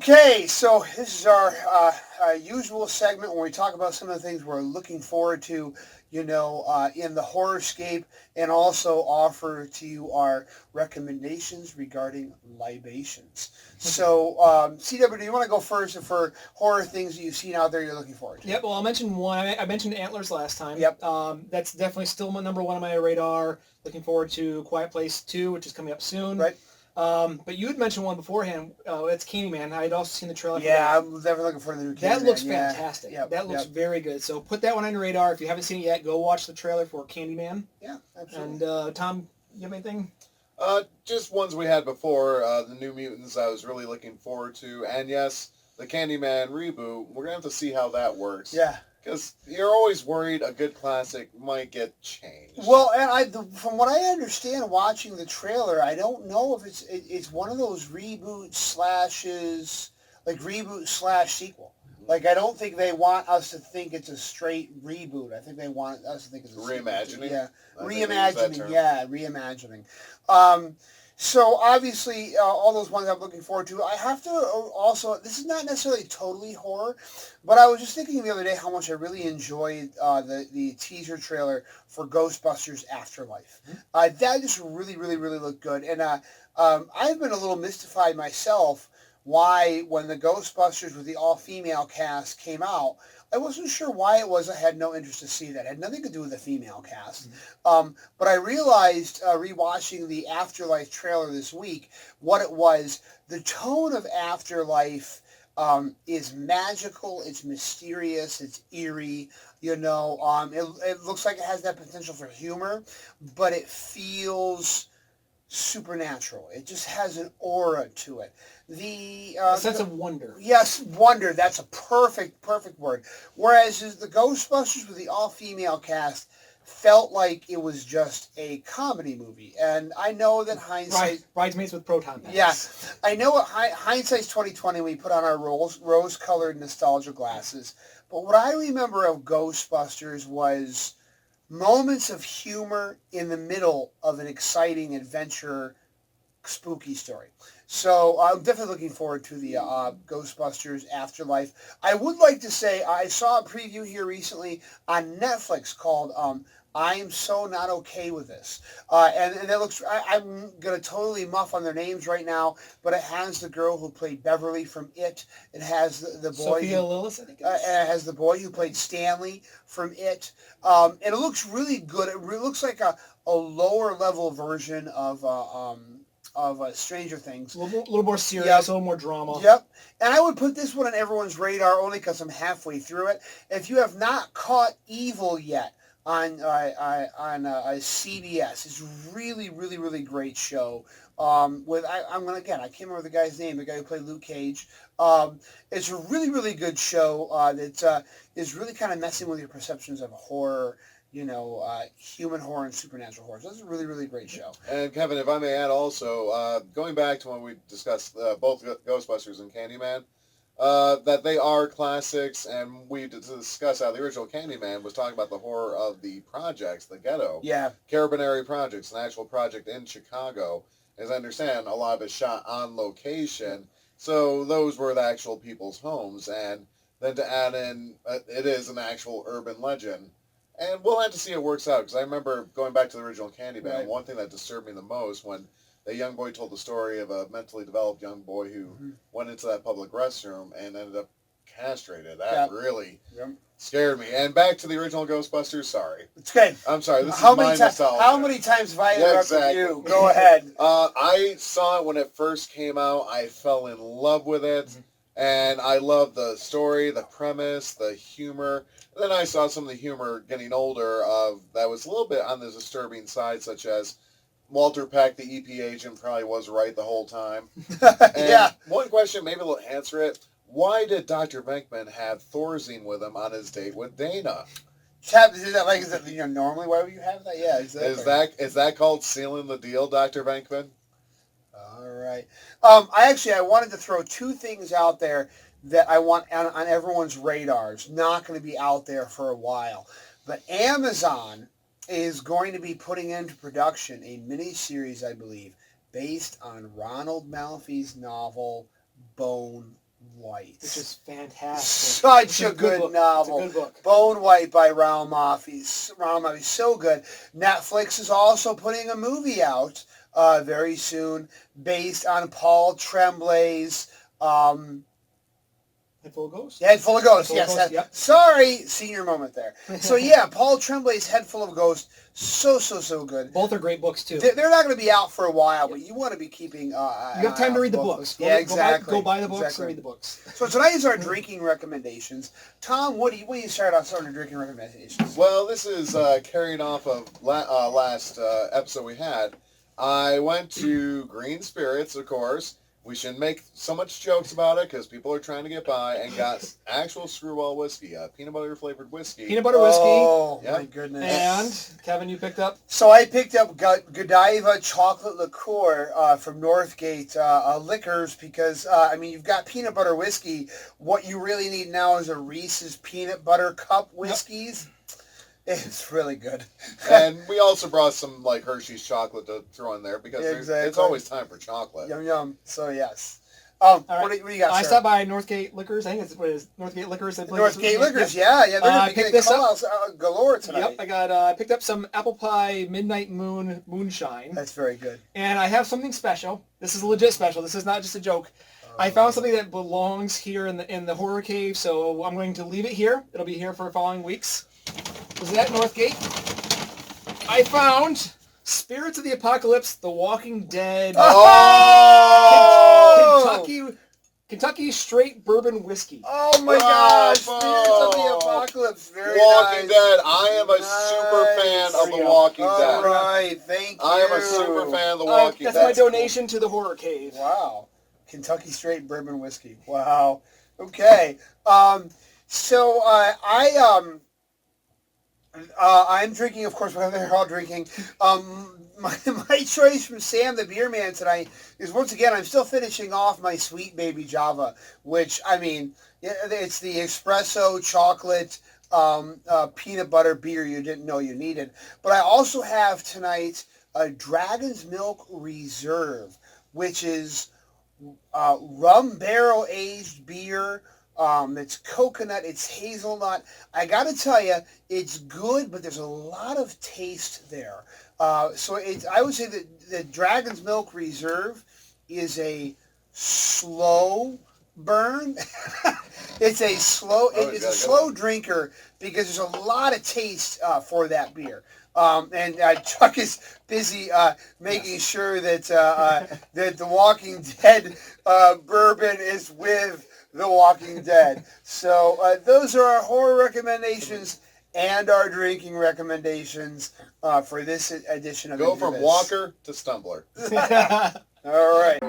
Okay, so this is our usual segment where we talk about some of the things we're looking forward to, in the horrorscape, and also offer to you our recommendations regarding libations. So, CW, do you want to go first for horror things that you've seen out there you're looking forward to? Yep, well, I'll mention one. I mentioned Antlers last time. Yep. That's definitely still my number one on my radar. Looking forward to Quiet Place 2, which is coming up soon. Right. But you had mentioned one beforehand. It's Candyman. I had also seen the trailer for Yeah, that. I'm definitely looking for the new Candyman. That looks yeah. fantastic. Yep, that looks yep. very good. So put that one on your radar. If you haven't seen it yet, go watch the trailer for Candyman. Yeah, absolutely. And Tom, you have anything? Just ones we had before, the New Mutants I was really looking forward to, and yes, the Candyman reboot. We're going to have to see how that works. Yeah. Because you're always worried a good classic might get changed. Well, and from what I understand, watching the trailer, I don't know if it's one of those reboot slashes, like reboot slash sequel. Like, I don't think they want us to think it's a straight reboot. I think they want us to think it's a reimagining. Yeah, reimagining. Yeah, reimagining. So obviously, all those ones I'm looking forward to. I have to also. This is not necessarily totally horror, but I was just thinking the other day how much I really enjoyed the teaser trailer for Ghostbusters Afterlife. That just really, really, really looked good, and I've been a little mystified myself why when the Ghostbusters with the all-female cast came out, I wasn't sure why it was I had no interest to see that. It had nothing to do with the female cast. But I realized, rewatching the Afterlife trailer this week, what it was. The tone of Afterlife is magical, it's mysterious, it's eerie, it looks like it has that potential for humor, but it feels supernatural. It just has an aura to it. A sense of wonder. Yes, wonder. That's a perfect word. Whereas the Ghostbusters with the all-female cast felt like it was just a comedy movie. And I know that hindsight... Bridesmaids with proton packs. Yeah. I know hindsight's 2020 when we put on our rose-colored nostalgia glasses. But what I remember of Ghostbusters was moments of humor in the middle of an exciting adventure, spooky story. So I'm definitely looking forward to the Ghostbusters Afterlife. I would like to say I saw a preview here recently on Netflix called I'm So Not Okay With This. And that looks, I'm going to totally muff on their names right now, but it has the girl who played Beverly from It. It has the boy... Sophia Lillis, I think it is. And it has the boy who played Stanley from It. And it looks really good. It looks like a lower level version of Stranger Things. A little more serious, Yep. a little more drama. Yep. And I would put this one on everyone's radar only because I'm halfway through it. If you have not caught Evil yet on CBS, it's really, really, really great show. I can't remember the guy's name, the guy who played Luke Cage. It's a really, really good show that is really kind of messing with your perceptions of horror. Human horror and supernatural horror. So that's a really, really great show. And Kevin, if I may add also, going back to when we discussed both Ghostbusters and Candyman, that they are classics, and we discussed how the original Candyman was talking about the horror of the projects, the ghetto. Yeah. Carabineri Projects, an actual project in Chicago. As I understand, a lot of it shot on location, so those were the actual people's homes, and then to add in, it is an actual urban legend. And we'll have to see how it works out, because I remember going back to the original Candyman, Right. One thing that disturbed me the most when the young boy told the story of a mentally developed young boy who went into that public restroom and ended up castrated. That really scared me. And back to the original Ghostbusters, sorry. It's good. I'm sorry, this is my nostalgia. How many times have I interrupted exactly. you? Go ahead. I saw it when it first came out. I fell in love with it. And I loved the story, the premise, the humor. And then I saw some of the humor getting older that was a little bit on the disturbing side, such as Walter Peck, the EP agent, probably was right the whole time. And one question, maybe we'll answer it. Why did Dr. Venkman have Thorazine with him on his date with Dana? Normally why would you have that? Yeah, exactly. Is that called sealing the deal, Dr. Venkman? All right. I wanted to throw two things out there that I want on everyone's radars. Not going to be out there for a while. But Amazon is going to be putting into production a miniseries, I believe, based on Ronald Malfi's novel Bone White. which is fantastic. Such a good book. novel. It's a good book. Bone White by Raoul Maffei. So good. Netflix is also putting a movie out very soon based on Paul Tremblay's Head Full of Ghosts? Head Full of Ghosts, Full of yes. Ghosts, yep. Sorry, senior moment there. So yeah, Paul Tremblay's Head Full of Ghosts, so good. Both are great books too. They're not going to be out for a while, but you want to be keeping... you have time to read the books. Exactly. Go buy the books and read the books. So tonight is our drinking recommendations. Tom, what do you start off on our drinking recommendations? Well, this is carrying off of last episode we had. I went to Green Spirits, of course. We shouldn't make so much jokes about it because people are trying to get by, and got actual Screwball whiskey, peanut butter flavored whiskey. Peanut butter whiskey. Oh, Yep. my goodness. And, Kevin, you picked up? So I picked up Godiva chocolate liqueur from Northgate Liquors because, you've got peanut butter whiskey. What you really need now is a Reese's peanut butter cup whiskeys. Yep. It's really good. And we also brought some Hershey's chocolate to throw in there because it's always time for chocolate. Yum, yum. So, yes. What do you got, I sir? stopped by Northgate Liquors. I think it's what it is. Northgate Liquors. Northgate Liquors, yeah. They're going to be getting call-outs galore tonight. Yep, I picked up some Apple Pie Midnight Moonshine. That's very good. And I have something special. This is legit special. This is not just a joke. I found something that belongs here in the horror cave, so I'm going to leave it here. It'll be here for the following weeks. Was that Northgate? I found Spirits of the Apocalypse, The Walking Dead. Oh! Kentucky straight bourbon whiskey. Oh my gosh! Spirits of the Apocalypse. Very Walking nice. Dead. I am a super fan of The Walking Dead. All right, thank you. I am a super fan of The Walking Dead. That's my donation to the horror cave. Wow. Kentucky straight bourbon whiskey. Wow. Okay. So I'm drinking, of course, whatever they're all drinking. My choice from Sam the Beer Man tonight is, once again, I'm still finishing off my Sweet Baby Java, which, it's the espresso chocolate peanut butter beer you didn't know you needed. But I also have tonight a Dragon's Milk Reserve, which is rum barrel aged beer. It's coconut, it's hazelnut. I gotta tell you, it's good, but there's a lot of taste there. So I would say that the Dragon's Milk Reserve is a slow burn. It's a slow drinker because there's a lot of taste for that beer. And Chuck is busy making sure that that the Walking Dead bourbon is with The Walking Dead. So those are our horror recommendations and our drinking recommendations for this edition of Go from Walker to Stumbler. All right.